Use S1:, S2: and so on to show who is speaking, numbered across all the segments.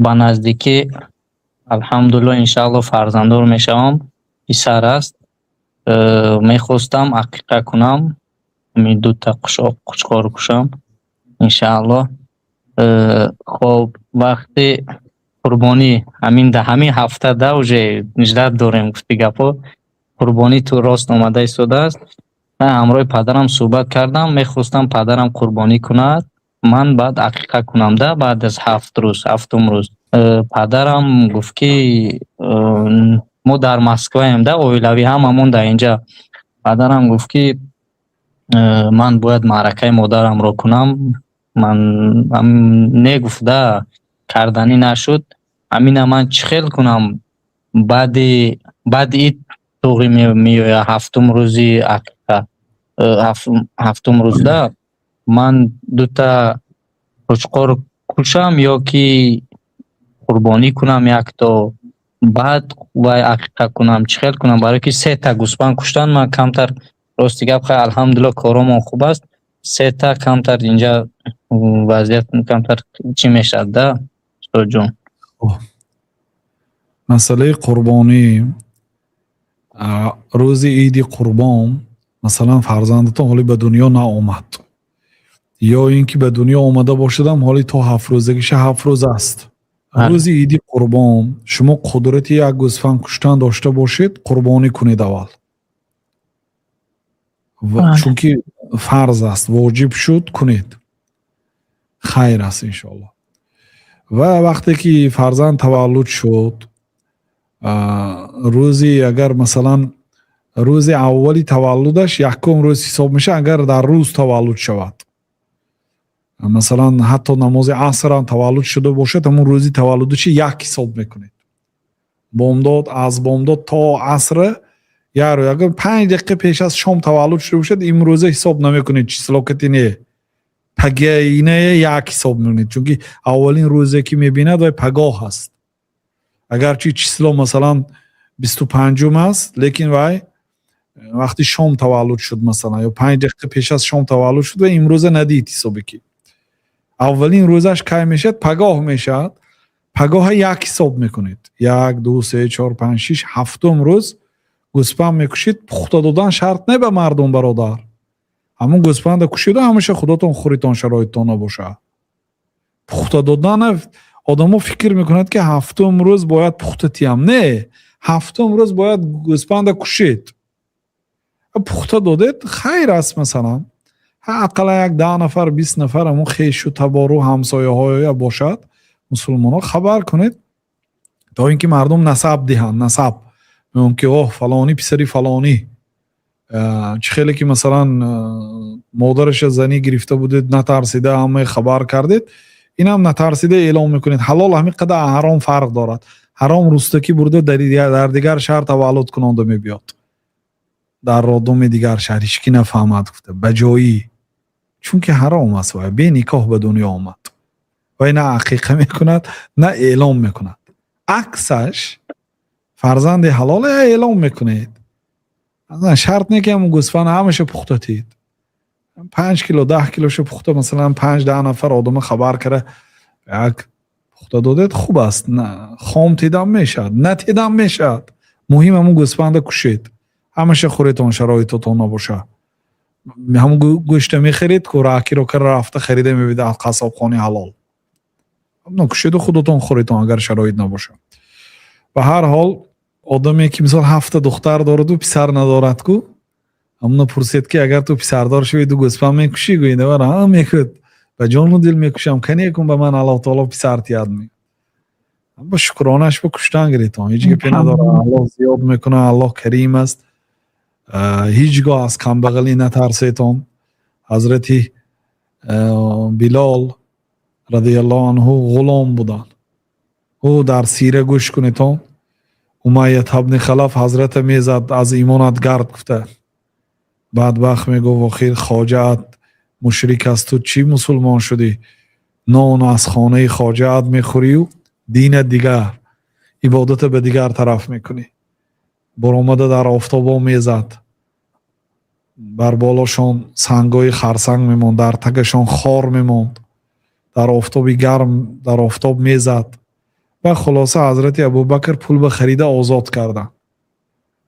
S1: ба наздикӣ алҳамдулилло иншаалло фарзанддор мешавам. Писар аст. Мехостам ақиқа кунам. Ҳамин дута қушқор кушам иншаалло. Хоб вақти қурбонӣ ҳамин ҳафта да уже ждат дорем гуфти гапо. Қурбонӣ ту рост омада истодааст. ҳамроҳи падарам суҳбат кардам. Мехостам падарам қурбонӣ кунад, ман баъд ақиқа кунам да баъд аз 7 рӯз, ҳафтум рӯз. Падарам гуфт ки мо дар Москваем да, оилавӣ ҳамамон дар инҷа. Падарам гуфт ки ман бояд маъракаи модарамро кунам. Ман негуфт да, карданӣ нашуд. Амина ман чӣ хел кунам? баъди туғи меояд ҳафтум рӯзи ақиқа, ҳафтум рӯз да ман дута қушқор кушам ё ки қурбонӣ кунам якто, баъд вай ақиқа кунам, чӣ хел кунам? Барои ки 3 та гӯспанд куштан ман камтар, рости гап хай алҳамдулилло коромон хуб аст. 3 та камтар инҷа вазъият камтар чӣ мешавад да устод ҷон?
S2: масъалаи қурбонӣ, рӯзи иди қурбон, масалан фарзандатон ҳоли ба дунё наомад ё ин ки ба дунё омада бошадам ҳоли то 7 рӯзагиша 7 рӯз аст. рӯзи иди қурбон шумо қудрати як гӯсфанд куштан дошта бошед, қурбонӣ кунед аввал. Чунки фарз аст, воҷиб шуд, кунед. хайр аст иншоалло. Ва вақте ки фарзанд таваллуд шуд, рӯзи агар масалан рӯзи аввали таваллудаш якум рӯз ҳисоб меша, агар дар рӯз таваллуд шавад. Масалан ҳатто намози аср ҳам таваллуд шуда бошад, ҳамун рӯзи таваллудаши як ҳисоб мекунед. Бомдод, аз бомдод то асра яро агар 5 дақиқа пеш аз шом таваллуд шуда бошад, имрӯза ҳисоб намекунед, числокати не пагина як ҳисоб мекунед, чунки аввалин рӯзе ки мебинад вай пагоҳ аст. агарчи число масалан 25 аст, лекин вай вақти шом таваллуд шуд, масалан ё 5 дақиқа пеш аз шом таваллуд шуд ва имрӯза надид ҳисобе ки аввалин рӯзаш кай мешад, пагоҳ мешад. пагоҳа як ҳисоб мекунед. 1 2 3 4 5 6 ҳафтум рӯз гӯспанд мекушед. пухта додан шарт не ба мардум бародар. ҳамун гӯспанда кушида ҳамаша худотон хӯритон шароиттон набошад. пухта додан одамо фикр мекунад ки ҳафтум рӯз бояд пухта тиям. Не, ҳафтум рӯз бояд гӯспанда кушед. пухта додед, хайр аст. масалан ақалла як 10 нафар 20 нафар ҳамун хешу табору ҳамсояҳоя бошад, мусулмонон хабар кунед, то ин ки мардум насаб диҳанд. насаб меон ки оҳ фалонӣ писари фалонӣ, чӣ хеле ки масалан модараша занӣ гирифта будед, натарсида ҳамаи хабар кардед, инам натарсида эълон мекунед. ҳалол ҳамин қадар ҳаром фарқ дорад. ҳаром рӯстакӣ бурда дар дигар шаҳр таваллуд кунонда мебиёд, дар родуми дигар шаҳр, ҳеч ки нафаҳмад гуфта ба ҷоӣ, чунки ҳаром аст. вай бе никоҳ ба дунё омад, вай на ақиқа мекунад, на эълон мекунад. аксаш фарзанди ҳалол эълон мекунед. шарт не ки ҳамун гӯсфанд ҳамаша пухта тид. 5 кило 10 килоша пухта, масалан 5-10 нафар одама хабар кара як пухта додед, хуб аст. хом тидам мешавад, на тидам мешавад. муҳим ҳамун гӯспанда кушед. ҳамаша хӯритон шароитотон набоша. ҳамун гӯшта мехаред, кӯракиро кара рафта харида мебида аз қассобхони ҳалол. кушеду худотон хӯритон агар шароит набоша. ба ҳар ҳол одаме ки мисол 7 духтар дораду писар надорад ку, ҳамуна пурсед ки агар ту писардор шавӣ ду гӯспанд мекушӣ? гӯинда бара мекӯд, ба ҷону дил мекушам, кане кун ба ман Аллоҳ таоло писар тиҳад. ба шукронаш ба куштан гиритон, ҳеҷ гапе надора. Аллоҳ зиёд мекунад, Аллоҳ карим аст. ҳеҷ гоҳ аз камбағалӣ натарсетон. ҳазрати Билол радияллоҳу анҳу ғулом буданд. ӯ дар сира гӯш кунитон, Умайят ибн Халаф ҳазрата мезад, аз имонат гард гуфта. бадбахт мегӯфт охир хоҷаат мушрик аст, ту чӣ мусулмон шудӣ? нон аз хонаи хоҷаат мехӯрию дина дигар, ибодата ба дигар тараф мекунӣ. баромада дар офтобо мезад, бар болошон сангои харсанг мемонд, дар тагашон хор мемонд, дар офтоби гарм дар офтоб мезад. و خلاصه حضرت ابوبکر پول به خرید آزاد کردن.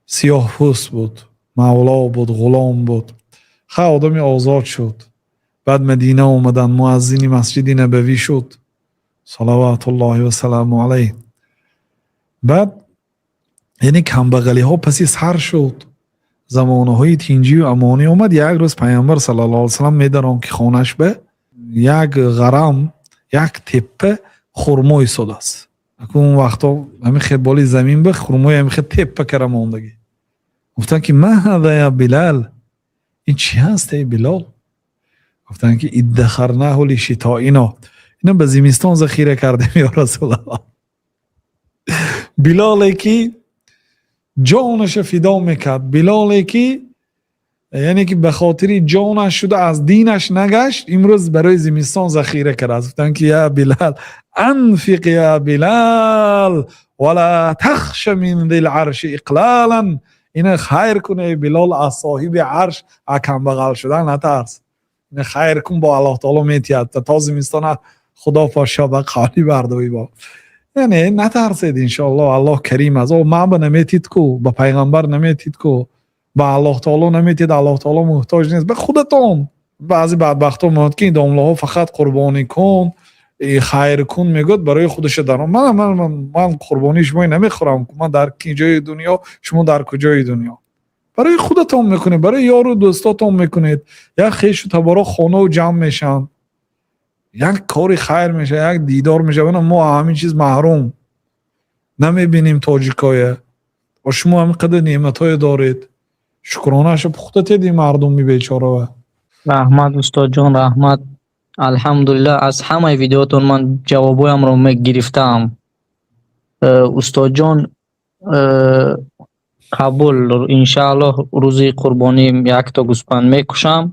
S2: سیاه پوست بود، مولا بود، غلام بود. خیلی آدمی آزاد شد. بعد مدینه اومدن، مؤذن مسجد نبوی شد صلوات الله و سلام علیه. بعد یعنی کمبغلی ها پسی سر شد. زمانه های تینجی و امانی اومد. یک روز پیامبر صلی الله علیه و سلم میدارم که خانش به یک غرام یک تپه خرمای سود است. اون وقتا همین خیلی بالی زمین به خرمای همین خیلی تپه کرده موندگی. گفتن که ما هذا یا بلال، این چی هست ای بلال؟ گفتن که ادخرناه لشتائنا، اینا به زمستان ذخیره کردیم یا رسول الله. بلالی که جانش فدا میکرد، بلالی که یعنی که به خاطری جانش شده از دینش نگشت، امروز برای زمستان ذخیره کرد. گفتن که یا بلال انفق یا بلال ولا تخش من ذی العرش اقلالا، این خیر کنه بلال، از صاحب عرش اکم بغل شدن نترس، این خیر کن با الله تعالی میتید تا زمستان خدا پاشا با قالی بردوی با، یعنی نترسید انشاءالله الله کریم است. او ما به نمیتید کو، با پیغمبر نمیتید کو، با الله تعالی نمیتید، الله تعالی محتاج نیست، به خودتون. بعضی بدبختا میاد که این دامله ها فقط قربانی کن خیر کن میگود برای خودش دارم. من قربانی شما نمیخورم، من در کجای دنیا شما در کجای دنیا. برای خودتون میکنید، برای یار و دوستاتون میکنید. یک خیش و تبارا خانه و جمع میشن، یک کاری خیر میشه، یک دیدار میشه. ما همین چیز محروم نمیبینیم تاجیکای و شما همین قدر نعمتای دارید، شکرانش پخته تیدی مردم می بیچاره.
S1: رحمت استاد جان، رحمت. الحمدلله از همه ویدیوتون من جوابایم رو گرفتم. استاد جان قبول، انشاءالله روزی قربانی یک تا گوسفند میکشم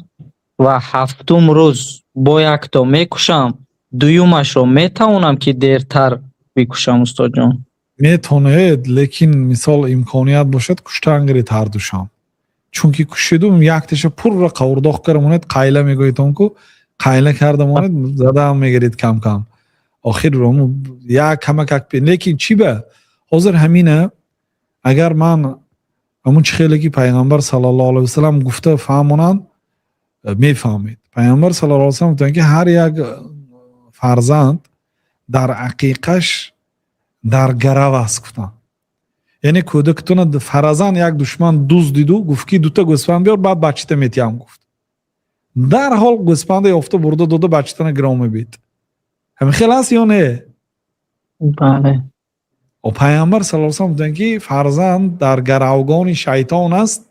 S1: و هفتم روز با یک تا میکشم، دویمش رو میتونم که دیرتر بکشم استاد جان؟
S2: میتونید، لیکن مثال امکانیت باشد کشتن گرید هر دوشم، چون که کشیدم یک تش پر را قورداخ کرمونید، قیله میگویتون که قیله کردمونید زده هم میگرید کم کم آخر رو یک کمک بین. لیکن چی به حاضر همینه، اگر من همون چی خیلی که پیغمبر صلی الله علیه وسلم گفته فهمونن میفهمید. پیغمبر صلی الله علیه وسلم گفتن که هر یک فرزند در عقیقش در گرو است گفتن. یعنی کودکتون فرزن یک دشمن دوست دیدو گفت که دوتا گوسفند بیار بعد بچته میتیم گفت، در حال گوسفند یافته برده داده بچتن گرام بید. همین خیلی هست یا نه؟
S1: بله.
S2: و پیامبر صلی الله علیه و سلم که فرزند در گروگان شیطان است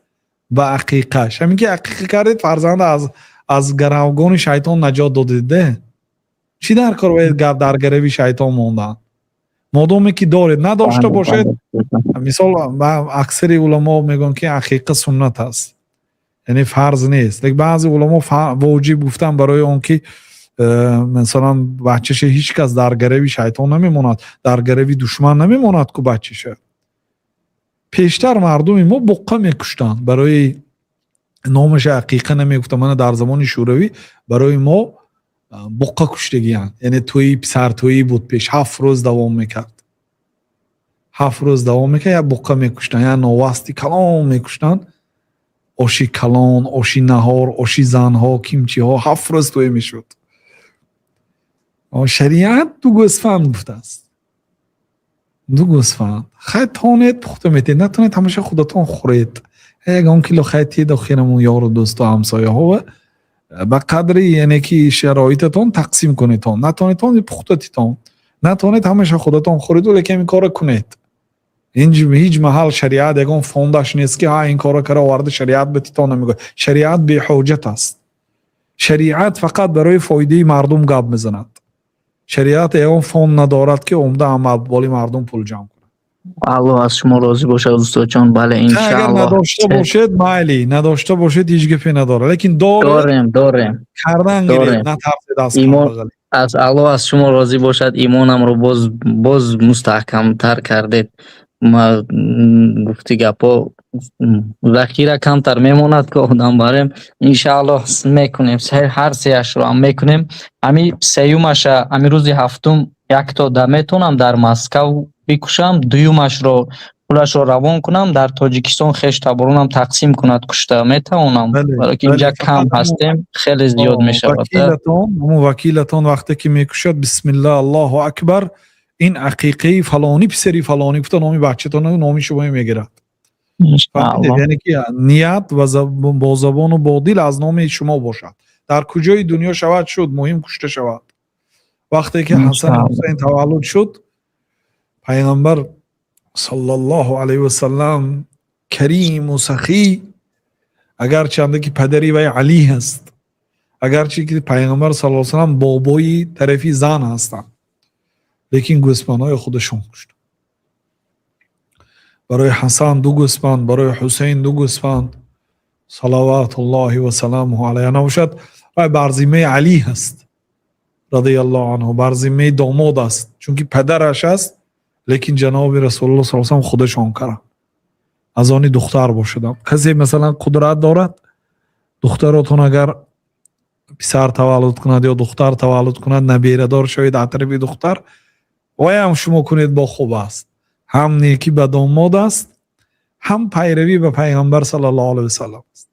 S2: به عقیقش. همین که عقیقه کردید فرزند از گروگان شیطان نجات دادیده، چی در کار باید در گروی شیطان موندن؟ مادامی که دارید نداشته باشید. مثال اکثر علما میگن که عقیقه سنت است، یعنی فرض نیست. لیکن بعضی علما واجب گفتن برای اون که مثلا بچه‌ش هیچ کس در گروی شیطان نمیموند، در گروی دشمن نمیموند که بچه‌شه. پیشتر مردم ما بقه میکشتن، برای نامش عقیقه نمیگفتن. من در زمان شوروی برای ما بقه کشتگی هست، یعنی توی پسر تویی بود پیش 7 روز دوام میکرد. 7 روز دوام میکرد، یا بقه میکشتن یا نواستی کلان میکشتن، آشی کلان، آشی نهار، آشی زنها، کیمچی ها 7 روز توی میشد. شریعت دو گوسفند گفته است، دو گوسفند خیلی تانید پخته میتید، نتونید همیشه خودتون خورید. یکم کیلو خیلی داخلمون یار و دوست و همسایه ها به قدری یعنی که شرایطتون تقسیم کنید، نتونید پخته تیتون، نتونید همیشه خودتون خورید، ولی که این کار کنید. اینجا به هیچ محل شریعت یکم فونداش نیست که ها این کار کرده وارد شریعت به تیتون نمیگه. شریعت بی حجت است. شریعت فقط برای فایده مردم گپ میزند. شریعت یکم فوند ندارد که عمده عمل بالی مردم پول جمع کنه.
S1: الله از شما راضی باشه استاد جان. بله انشاءالله.
S2: اگر نداشته باشید مایلی، نداشته باشید هیچ گپی نداره، لیکن داریم کردن گیرید، نترسید از
S1: ایمان. از الله از شما راضی باشد، ایمانم رو باز مستحکم تر کردید. ما گفتی گپا ذخیره کمتر میموند که آدم بریم انشاءالله میکنیم، هر سیش رو هم میکنیم. امی سیومش امی روزی هفتم якта метавонам дар Москав бикушам, дуюмашро пулашро равон кунам, дар Тоҷикистон хеш таборонам тақсим кунад кушта метавонам,
S2: بله
S1: барои ки
S2: بله
S1: инҷа кам
S2: فقط همون
S1: ҳастем, хеле зиёд мешавад.
S2: وکیلتان وقتی که میکشد بسم الله الله اکبر این عقیقه فلانی پسری فلانی گفته نامی بچه‌تون و نامی شما میگیرد. فهمیدید؟
S1: انشاءالله
S2: یعنی که نیت و با زبان و با دل از نام شما باشد. در کجای دنیا شود شد مهم کشته شود. وقتی که حسن
S1: انشاءالله
S2: حسین تولد شد پیغمبر صلی الله علیه و سلم کریم و سخی، اگر چنده که پدری و علی هست، اگرچه که پیغمبر صلی الله علیه و سلم بابای طرفی زن هستند، لیکن گوسفندهای خودشون کشت. برای حسن 2 گوسفند، برای حسین 2 گوسفند، صلوات الله و سلامه علیه. نباشد برزیمه علی هست رضی الله عنه، برزیمه داماد است، چون که پدرش است، لیکن جناب رسول الله صلی الله علیه و سلم خودشان کرد از آن دختر باشد. کسی مثلا قدرت دارد دختراتون اگر پسر تولد کند یا دختر تولد کند نبیره دار شوید از طرف دختر، وای هم شما کنید با خوب است، هم نیکی به داماد است، هم پیروی به پیغمبر صلی الله علیه و سلم است.